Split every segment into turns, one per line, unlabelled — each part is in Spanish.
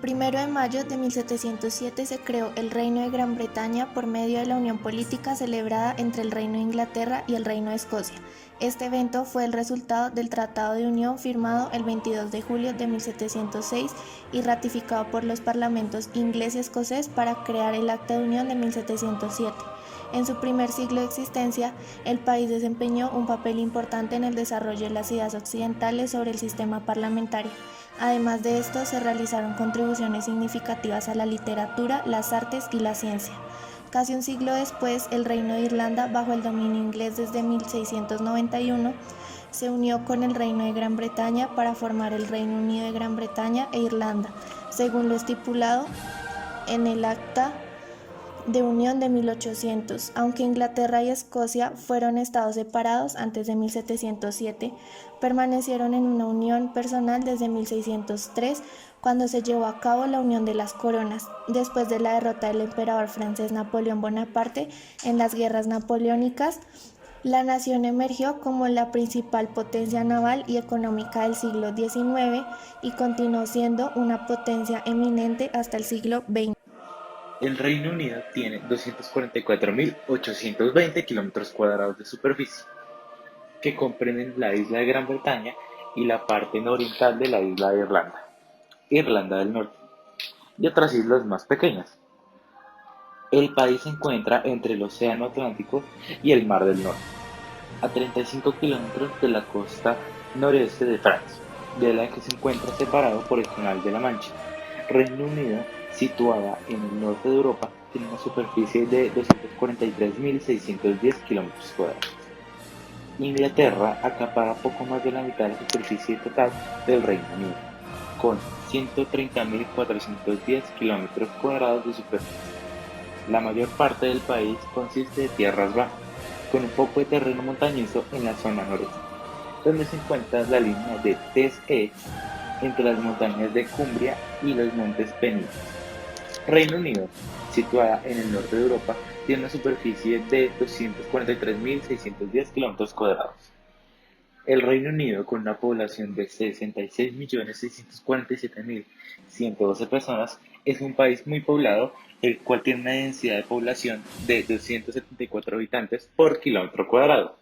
1 de mayo de 1707 se creó el Reino de Gran Bretaña por medio de la unión política celebrada entre el Reino de Inglaterra y el Reino de Escocia. Este evento fue el resultado del Tratado de Unión firmado el 22 de julio de 1706 y ratificado por los parlamentos inglés y escocés para crear el Acta de Unión de 1707. En su primer siglo de existencia, el país desempeñó un papel importante en el desarrollo de las ideas occidentales sobre el sistema parlamentario. Además de esto, se realizaron contribuciones significativas a la literatura, las artes y la ciencia. Casi un siglo después, el Reino de Irlanda, bajo el dominio inglés desde 1691, se unió con el Reino de Gran Bretaña para formar el Reino Unido de Gran Bretaña e Irlanda, según lo estipulado en el Acta de Unión de 1800. Aunque Inglaterra y Escocia fueron estados separados antes de 1707, permanecieron en una unión personal desde 1603, cuando se llevó a cabo la Unión de las Coronas, después de la derrota del emperador francés Napoleón Bonaparte en las guerras napoleónicas. La nación emergió como la principal potencia naval y económica del siglo XIX y continuó siendo una potencia eminente hasta el siglo XX.
El Reino Unido tiene 244.820 kilómetros cuadrados de superficie, que comprenden la isla de Gran Bretaña y la parte nororiental de la isla de Irlanda, Irlanda del Norte, y otras islas más pequeñas. El país se encuentra entre el Océano Atlántico y el Mar del Norte, a 35 kilómetros de la costa noreste de Francia, de la que se encuentra separado por el Canal de la Mancha. Reino Unido, situada en el norte de Europa, tiene una superficie de 243.610 kilómetros cuadrados. Inglaterra acapara poco más de la mitad de la superficie total del Reino Unido, con 130.410 kilómetros cuadrados de superficie. La mayor parte del país consiste de tierras bajas, con un poco de terreno montañoso en la zona noreste, donde se encuentra la línea de TSE entre las montañas de Cumbria y los montes Peninsula. Reino Unido, situada en el norte de Europa, tiene una superficie de 243.610 kilómetros cuadrados. El Reino Unido, con una población de 66.647.112 personas, es un país muy poblado, el cual tiene una densidad de población de 274 habitantes por kilómetro cuadrado.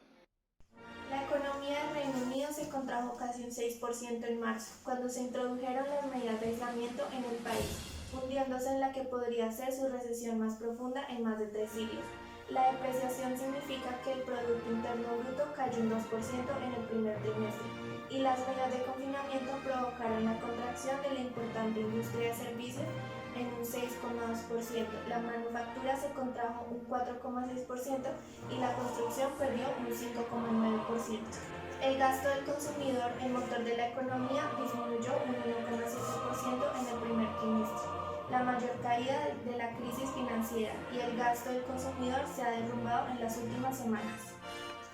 La economía del Reino Unido se contrajo casi un 6% en marzo, cuando se introdujeron las medidas de aislamiento en el país, hundiéndose en la que podría ser su recesión más profunda en más de 3 siglos. La depreciación significa que el Producto Interno Bruto cayó un 2% en el primer trimestre, y las medidas de confinamiento provocaron la contracción de la importante industria de servicios en un 6,2%. La manufactura se contrajo un 4,6% y la construcción perdió un 5,9%. El gasto del consumidor, el motor de la economía, disminuyó un 1,7% en el primer trimestre, la mayor caída de la crisis financiera, y el gasto del consumidor se ha derrumbado en las últimas semanas.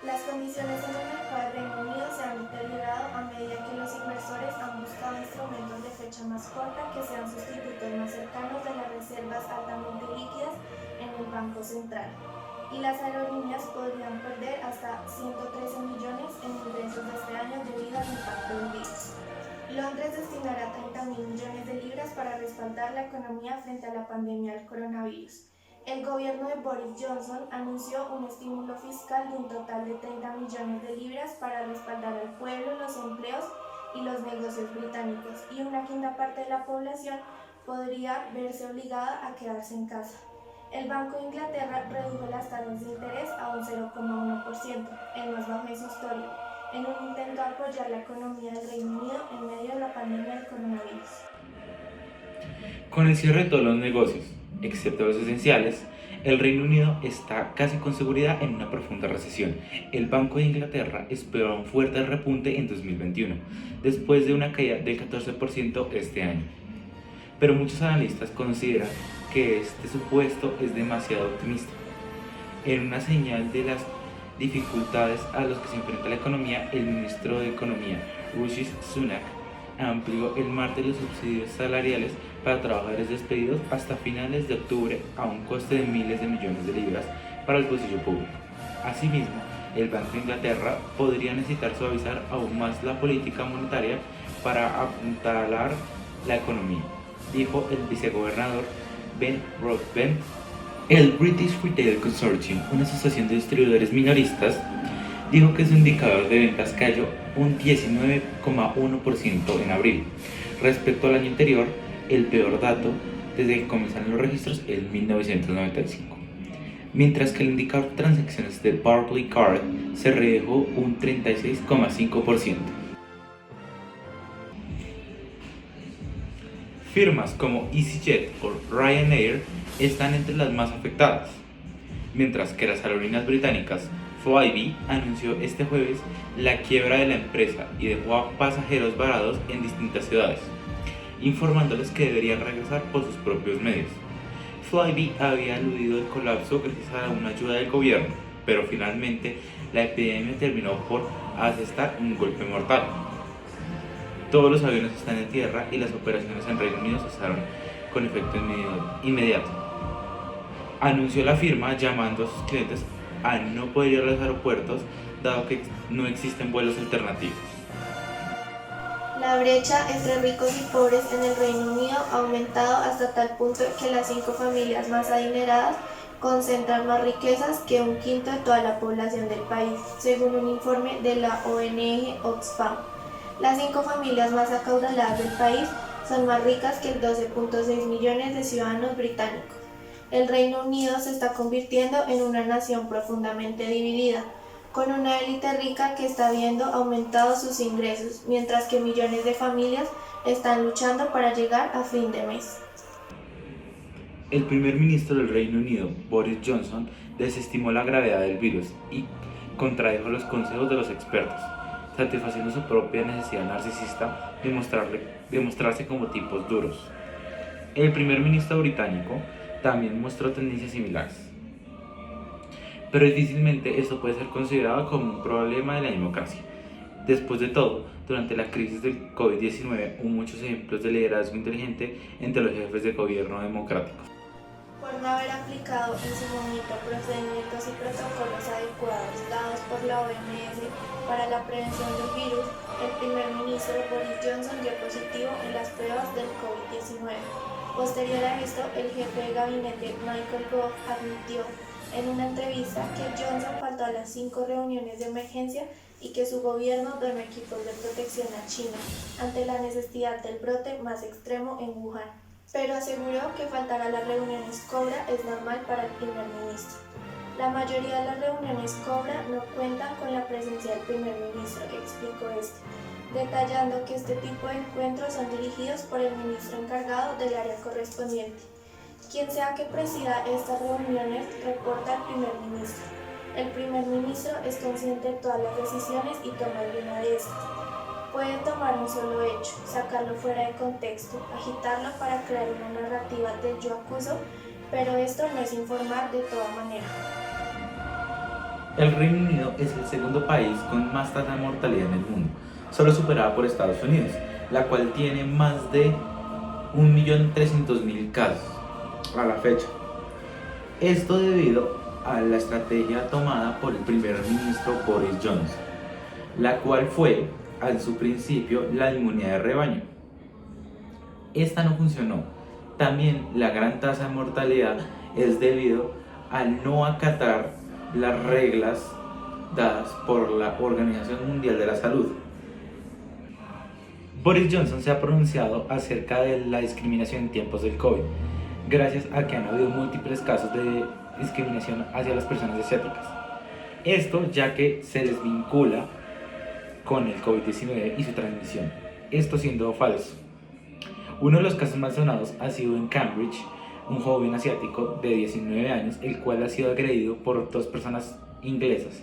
Las condiciones en el mercado del Reino Unido se han deteriorado a medida que los inversores han buscado instrumentos de fecha más corta que sean sustitutos más cercanos de las reservas altamente líquidas en el Banco Central. Y las aerolíneas podrían perder hasta 113 millones en ingresos de este año debido al impacto del virus. Londres destinará 30.000 millones de libras para respaldar la economía frente a la pandemia del coronavirus. El gobierno de Boris Johnson anunció un estímulo fiscal de un total de 30 millones de libras para respaldar al pueblo, los empleos y los negocios británicos, y una quinta parte de la población podría verse obligada a quedarse en casa. El Banco de Inglaterra redujo las tasas de interés a un 0,1%, el más bajo de su historia, en un intento de apoyar la economía del Reino Unido en medio de la pandemia del coronavirus.
Con el cierre de todos los negocios, excepto los esenciales, el Reino Unido está casi con seguridad en una profunda recesión. El Banco de Inglaterra espera un fuerte repunte en 2021, después de una caída del 14% este año. Pero muchos analistas consideran que este supuesto es demasiado optimista. En una señal de las dificultades a las que se enfrenta la economía, el ministro de Economía, Rishi Sunak, amplió el martes los subsidios salariales para trabajadores despedidos hasta finales de octubre a un coste de miles de millones de libras para el bolsillo público. Asimismo, el Banco de Inglaterra podría necesitar suavizar aún más la política monetaria para apuntalar la economía. dijo el vicegobernador Ben Broadbent. El British Retail Consortium, una asociación de distribuidores minoristas, dijo que su indicador de ventas cayó un 19,1% en abril. Respecto al año anterior, el peor dato desde que comenzaron los registros en 1995. Mientras que el indicador de transacciones de Barclaycard se redujo un 36,5%. Firmas como EasyJet o Ryanair están entre las más afectadas, mientras que las aerolíneas británicas Flybe anunció este jueves la quiebra de la empresa y dejó a pasajeros varados en distintas ciudades, informándoles que deberían regresar por sus propios medios. Flybe había aludido el colapso gracias a una ayuda del gobierno, pero finalmente la epidemia terminó por asestar un golpe mortal. Todos los aviones están en tierra y las operaciones en Reino Unido cesaron con efecto inmediato. Anunció la firma llamando a sus clientes a no poder ir a los aeropuertos dado que no existen vuelos alternativos.
La brecha entre ricos y pobres en el Reino Unido ha aumentado hasta tal punto que las 5 familias más adineradas concentran más riquezas que un quinto de toda la población del país, según un informe de la ONG Oxfam. Las 5 familias más acaudaladas del país son más ricas que el 12.6 millones de ciudadanos británicos. El Reino Unido se está convirtiendo en una nación profundamente dividida, con una élite rica que está viendo aumentados sus ingresos, mientras que millones de familias están luchando para llegar a fin de mes.
El primer ministro del Reino Unido, Boris Johnson, desestimó la gravedad del virus y contradijo los consejos de los expertos, satisfaciendo su propia necesidad narcisista de mostrarse como tipos duros. El primer ministro británico también mostró tendencias similares, pero difícilmente esto puede ser considerado como un problema de la democracia. Después de todo, durante la crisis del COVID-19 hubo muchos ejemplos de liderazgo inteligente entre los jefes de gobierno democráticos.
Por no haber aplicado en su momento procedimientos y protocolos adecuados dados por la OMS para la prevención del virus, el primer ministro Boris Johnson dio positivo en las pruebas del COVID-19. Posterior a esto, el jefe de gabinete Michael Gove admitió en una entrevista que Johnson faltó a las 5 reuniones de emergencia y que su gobierno donó equipos de protección a China ante la necesidad del brote más extremo en Wuhan. Pero aseguró que faltar a las reuniones Cobra es normal para el primer ministro. La mayoría de las reuniones Cobra no cuentan con la presencia del primer ministro, explicó detallando que este tipo de encuentros son dirigidos por el ministro encargado del área correspondiente. Quien sea que presida estas reuniones reporta al primer ministro. El primer ministro es consciente de todas las decisiones y toma alguna de estas. Puede tomar un solo hecho, sacarlo fuera de contexto, agitarlo para crear una narrativa del yo acuso, pero esto no es informar de toda manera.
El Reino Unido es el segundo país con más tasa de mortalidad en el mundo, solo superada por Estados Unidos, la cual tiene más de 1.300.000 casos a la fecha. Esto debido a la estrategia tomada por el primer ministro Boris Johnson, la cual fue, en su principio, la inmunidad de rebaño. Esta no funcionó. También la gran tasa de mortalidad es debido al no acatar las reglas dadas por la Organización Mundial de la Salud. Boris Johnson se ha pronunciado acerca de la discriminación en tiempos del COVID, gracias a que han habido múltiples casos de discriminación hacia las personas asiáticas. Esto ya que se les vincula con el COVID-19 y su transmisión, esto siendo falso. Uno de los casos más sonados ha sido en Cambridge, un joven asiático de 19 años, el cual ha sido agredido por 2 personas inglesas